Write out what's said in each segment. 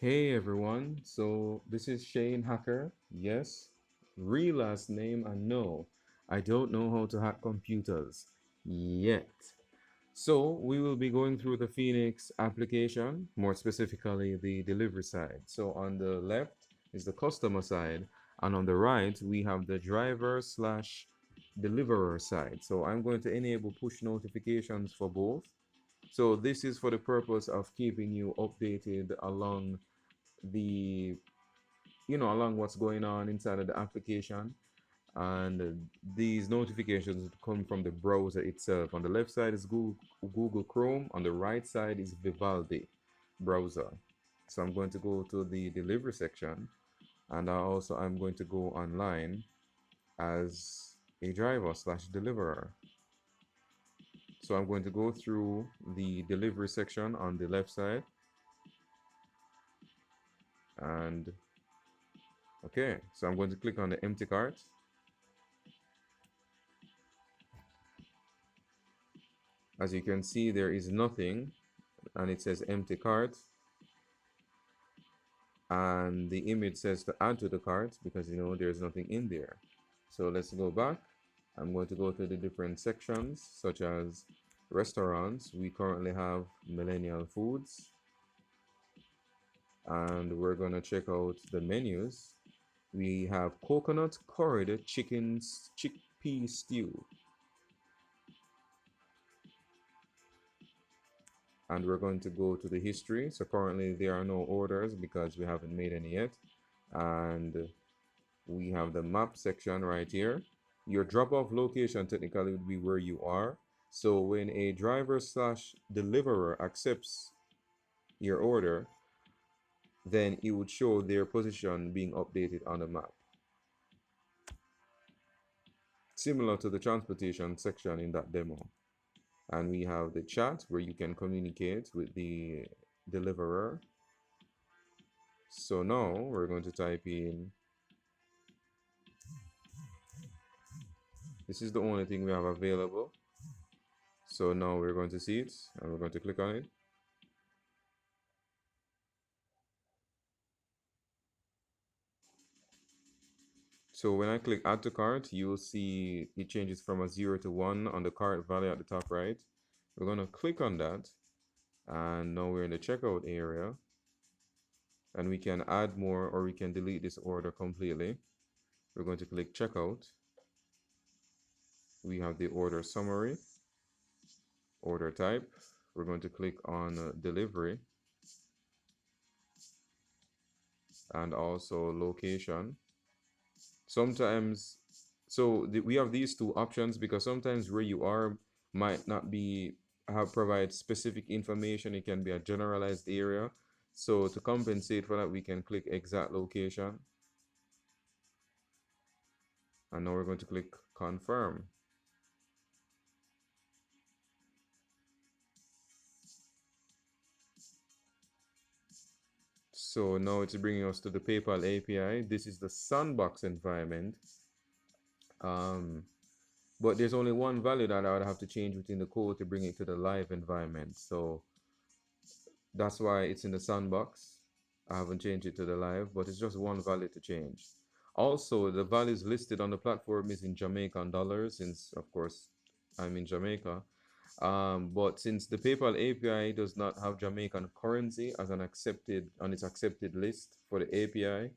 Hey everyone, so this is Shane Hacker. Yes, real last name, and no, I don't know how to hack computers yet. So we will be going through the Phoenix application, more specifically the delivery side. So on the left is the customer side, and on the right we have the driver slash deliverer side. So I'm going to enable push notifications for both. So this is for the purpose of keeping you updated along the along what's going on inside of the application, and these notifications come from the browser itself. On the left side is Google Chrome, on the right side is Vivaldi browser. So I'm going to go to the delivery section, and I'm going to go online as a driver slash deliverer. So I'm going to go through the delivery section on the left side, and okay, so I'm going to click on the empty cart. As you can see, there is nothing, and it says empty cart, and the image says to add to the cart because there's nothing in there. So let's go back. I'm going to go to the different sections, such as restaurants. We currently have Millennial Foods, and we're going to check out the menus. We have coconut curried chickpea stew, and we're going to go to the history. So currently there are no orders because we haven't made any yet. And we have the map section right here. Your drop-off location technically would be where you are. So when a driver slash deliverer accepts your order, then it would show their position being updated on the map, similar to the transportation section in that demo. And we have the chat where you can communicate with the deliverer. So now we're going to type in, this is the only thing we have available. So now we're going to see it, and we're going to click on it. So when I click add to cart, you'll see it changes from a 0 to 1 on the cart value at the top right. We're going to click on that, and now we're in the checkout area, and we can add more or we can delete this order completely. We're going to click checkout. We have the order summary, order type. We're going to click on delivery, and also location. Sometimes, we have these two options because sometimes where you are might not be provide specific information. It can be a generalized area. So to compensate for that, we can click exact location, and now we're going to click confirm. So now it's bringing us to the PayPal API. This is the sandbox environment. But there's only one value that I would have to change within the code to bring it to the live environment. So that's why it's in the sandbox. I haven't changed it to the live, but it's just one value to change. Also, the values listed on the platform is in Jamaican dollars, since of course I'm in Jamaica. But since the PayPal API does not have Jamaican currency as an accepted on its accepted list for the API,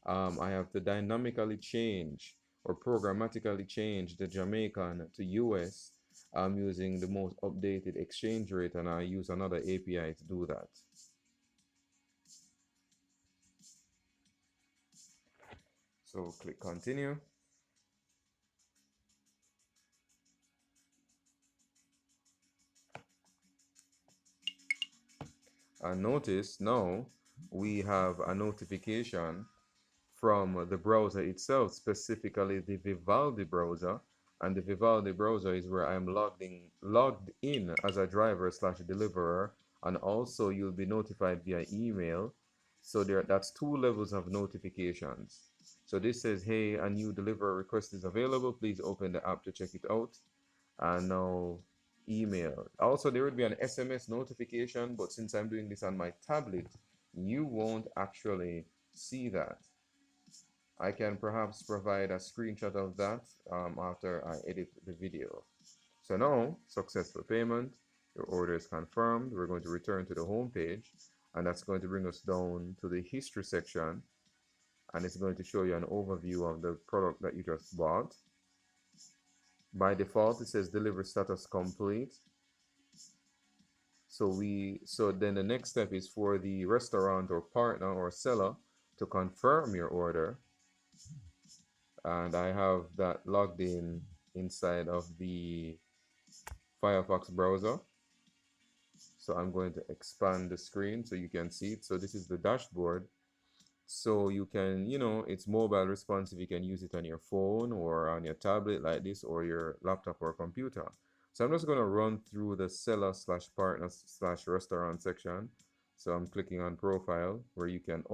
I have to dynamically change or programmatically change the Jamaican to US. I'm using the most updated exchange rate, and I use another API to do that. So click continue. And notice now we have a notification from the browser itself, specifically the Vivaldi browser. And the Vivaldi browser is where I'm logged in as a driver slash deliverer. And also you'll be notified via email. So that's two levels of notifications. So this says, hey, a new deliverer request is available. Please open the app to check it out. And now email. Also, there would be an SMS notification, but since I'm doing this on my tablet, you won't actually see that. I can perhaps provide a screenshot of that after I edit the video. So now, successful payment, your order is confirmed. We're going to return to the home page, and that's going to bring us down to the history section, and it's going to show you an overview of the product that you just bought. By default, it says delivery status complete. So then the next step is for the restaurant or partner or seller to confirm your order, and I have that logged in inside of the Firefox browser. So I'm going to expand the screen so you can see it. So this is the dashboard. So you can, it's mobile responsive. You can use it on your phone or on your tablet like this, or your laptop or computer. So I'm just going to run through the seller slash partner slash restaurant section. So I'm clicking on profile, where you can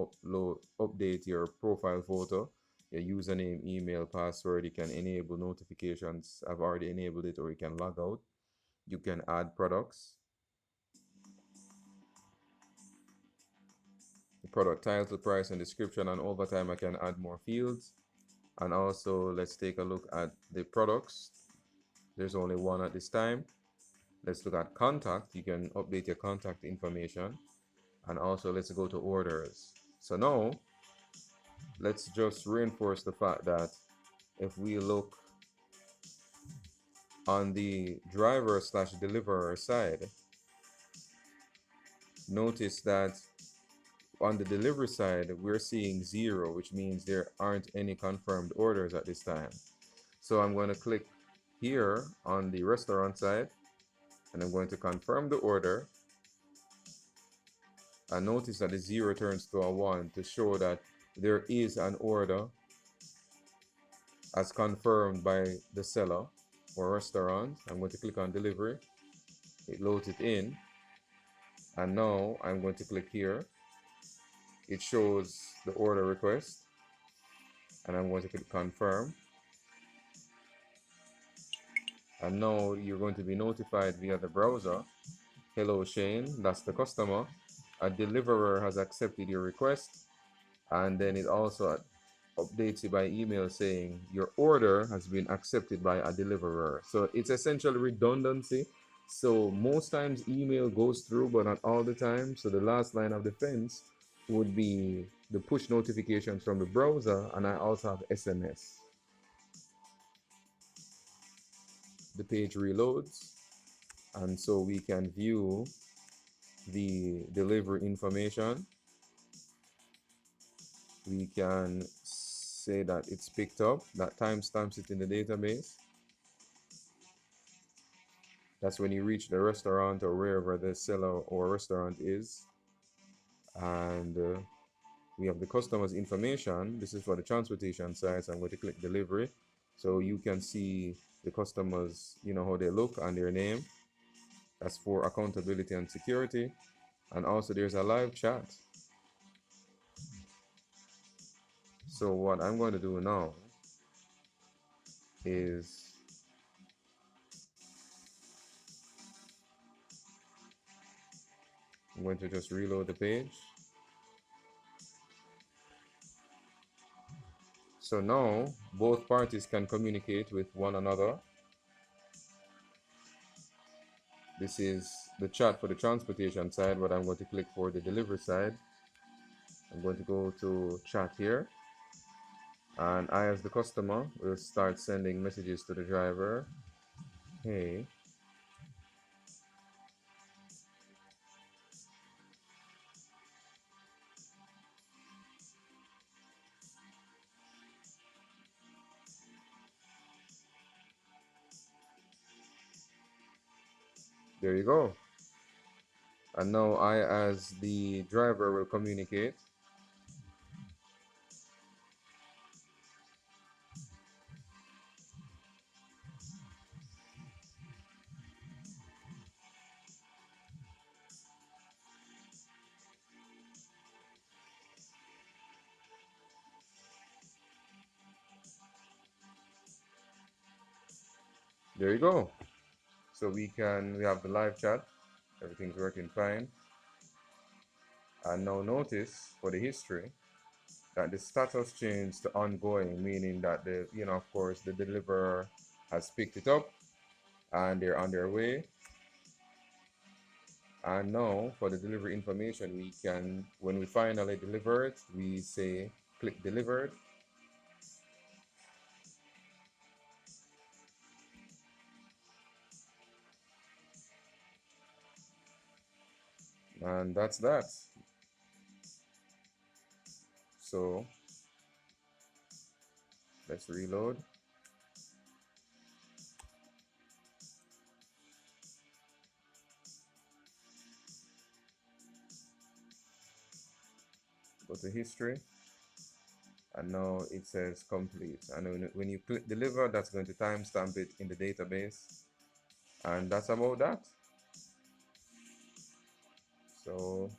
update your profile photo, your username, email, password. You can enable notifications. I've already enabled it, or you can log out. You can add products, the product title, price, and description, and over time I can add more fields. And also, let's take a look at the products. There's only one at this time. Let's look at contact. You can update your contact information. And also, let's go to orders. So now, let's just reinforce the fact that if we look on the driver slash deliverer side, notice that on the delivery side, we're seeing 0, which means there aren't any confirmed orders at this time. So I'm going to click here on the restaurant side, and I'm going to confirm the order. And notice that the 0 turns to a 1 to show that there is an order as confirmed by the seller or restaurant. I'm going to click on delivery. It loads it in. And now I'm going to click here. It shows the order request. And I'm going to click confirm. And now you're going to be notified via the browser. Hello Shane, that's the customer. A deliverer has accepted your request. And then it also updates you by email saying your order has been accepted by a deliverer. So it's essentially redundancy. So most times email goes through, but not all the time. So the last line of defense would be the push notifications from the browser, and I also have SMS. The page reloads, and so we can view the delivery information. We can say that it's picked up, that timestamps it in the database. That's when you reach the restaurant or wherever the seller or restaurant is. And we have the customer's information. This is for the transportation side. So I'm going to click delivery. So you can see the customers, how they look and their name. That's for accountability and security. And also there's a live chat. So what I'm going to do now is I'm going to just reload the page. So now both parties can communicate with one another. This is the chat for the transportation side, but I'm going to click for the delivery side. I'm going to go to chat here. And I, as the customer, will start sending messages to the driver. Hey, there you go. And now I, as the driver, will communicate. There you go. So we have the live chat. Everything's working fine. And now notice for the history that the status changed to ongoing, meaning that the, of course, the deliverer has picked it up and they're on their way. And now for the delivery information, we can, when we finally deliver it, we say click delivered. And that's that. So let's reload. Go to history. And now it says complete. And when you click deliver, that's going to timestamp it in the database. And that's about that. So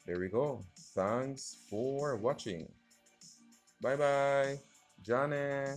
there we go. Thanks for watching. Bye bye, Johnny.